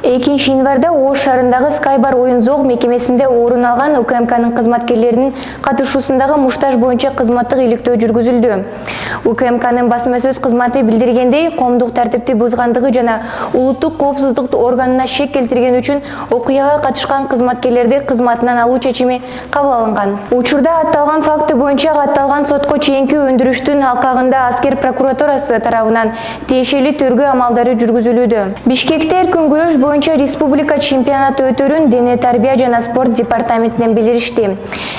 2 январда Ош шаарындагы Скайбар оюн-зоог мекемесинде орун алган УКМКнын кызматкерлеринин катышуусундагы муштаж боюнча кызматтык иликтөө жүргүзүлдү. УКМКнын басма сөз кызматы билдиргендей, коомдук тартипти бузгандыгы жана улуттук коопсуздук органына шек келтирген үчүн окуяга катышкан кызматкерлерди кызматынан алуу чечими кабыл алынган. Учурда атталган факты боюнча катталган сотко чейинки өндүрүштүн алкагында аскер прокуратурасы тарабынан тиешелүү тергөө амалдары жүргүзүлүүдө. Бишкекте эркин күрөш боюнча республика чемпионаты өтөрүн Дене тарбия жана спорт департаментинен билдиришти.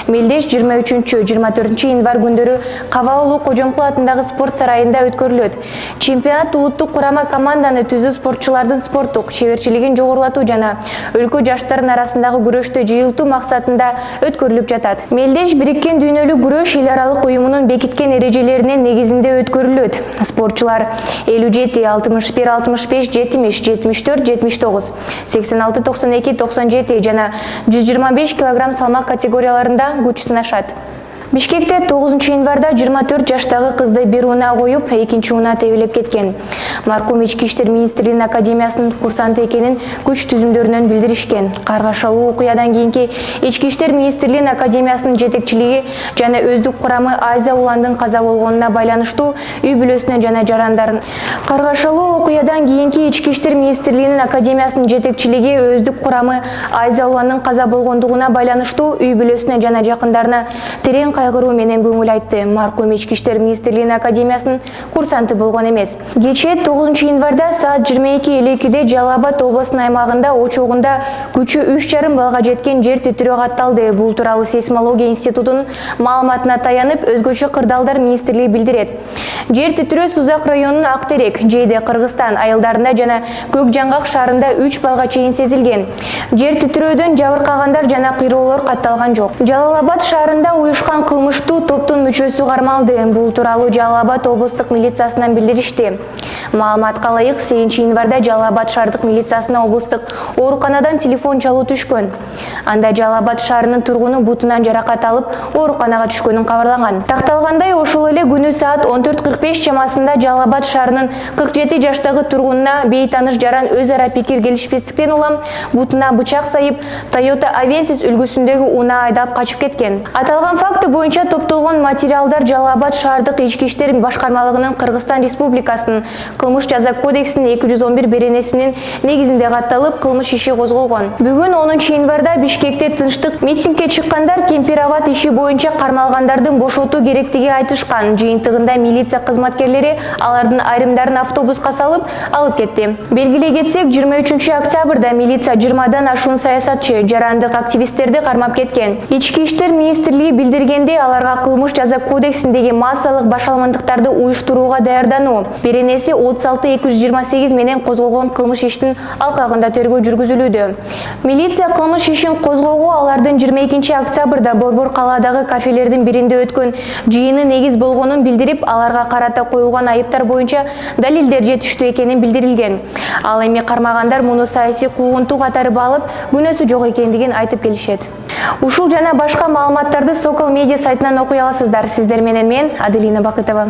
Мелдеш 23-24 январь күндөрү Кабаалуу Кожомкул атындагы спорт сарайында өткөрүлөт. Чемпионат улуттук курама команданы түзүү спортчулардын спорттук чеберчилигин жогорулатуу жана өлкө жаштардын арасындагы күрөштү жыйылтуу максатында өткөрүлүп жатат. Мелдеш Бириккен дүйнөлүк күрөш эл аралык уюмунун бекиткен эрежелеринин негизинде өткөрүлөт. Спортчулар 57, 61, 65, 70, 74, 79, 86, 92, 97 жана 125 кг салмак категорияларында күч сынашат. Бишкекте 9 январда 24 жаштагы кызды бир унаа коюп, экинчи унаа тебелеп кеткен. Маркум Ички иштер министрлигинин академиясынын курсанты экенин күч түзүмдөрүнөн билдиришкен. Каргашалуу окуядан кийинки Ички иштер министрлигинин академиясынын жетекчилиги жана өздүк курамы Айза Уландын каза болгонуна байланыштуу үй бүлөсүнө жана жарандарын. Каргашалуу окуядан кийинки Ички иштер министрлигинин академиясынын жетекчилиги өздүк курамы Айза Уландын каза болгондугуна байланыштуу үй бүлөсүнө жана жакындарына терең кайгыруу менен көңүл айтты. Маркум Ички иштер министрлигинин академиясынын курсанты болгон эмес. Кечээ 9 январда саат 22:52-де Жалал Абад облусунун аймагында очогунда күчү 3,5 балга жеткен жер титирөө катталды. Бул тууралуу сейсмология институтунун маалыматына таянып, өзгөчө кырдаалдар министрлиги билдирет. Жер титирөө Сузак районунун Актерек, Жейде, Кыргызстан айылдарында жана Көк Жаңгак шаарында 3 балга чейин сезилген. Жер титирөөдөн жабыркагандар жана кыйроолор катталган жок. Жалал Абад шаарында уюшкан кылмыштуу топтун мүчөсү кармалды. Бул тууралуу Жалал Абад облустук милициясынан билдиришти. Маалыматка ылайык, 8 январда Жалал Абад шаардык милициясына облустук ооруканадан телефон чалуу түшкөн. Анда Жалал Абад шаарынын тургуну бутунан жаракат алып, ооруканага түшкөнүн кабарланган. Такталгандай, ошол эле күнү саат 14:45 чамасында Жалал Абад шаарынын 47 жаштагы тургунуна бейтаныш жаран өз ара пикир келишпестиктен улам бутуна бычак сайып, Toyota Avensis үлгүсүндөгү унаа айдап качып кеткен. Аталган факты боюнча топтолгон материалдар Жалал Абад шаардык ички иштер башкармалыгынын Кыргызстан Республикасынын кылмыш жаза кодексинин 211 беренесинин негизинде катталып, кылмыш иши козголгон. Бүгүн 10 январда Бишкекте тынчтык митингге чыккандар Кемпир-Абад иши боюнча кармалгандардын бошотуу керектиги айтышкан. Жыйынтыгында милиция кызматкерлери алардын айрымдарын автобуска салып, алып кетти. Белгилей кетсек, 23 октябрда милиция 20дан ашуун саясатчы, жарандык активисттерди кармап кеткен. Ички иштер министрлиги билдиргенде, аларга кылмыш жаза кодексиндеги массалык башаламандыктарды уюштурууга даярдануу беренеси 36-228 менен козголгон кылмыш иштин алкагында тергөө жүргүзүлүүдө. Милиция кылмыш ишин козгоого алардын 22 октябрда Борбор калаадагы кафелердин биринде өткөн жыйыны негиз болгонун билдирип, аларга карата коюлган айыптар боюнча далилдер жетиштүү экенин билдирилген. Ал эми кармагандар муну саясий куугунтуу катары баалып, күнөөсү жок экендигин айтып келишет. Ушул жана башка маалыматтарды Сокол медиа сайтынан окуй аласыздар. Сиздер менен мен, Аделина Бакытова.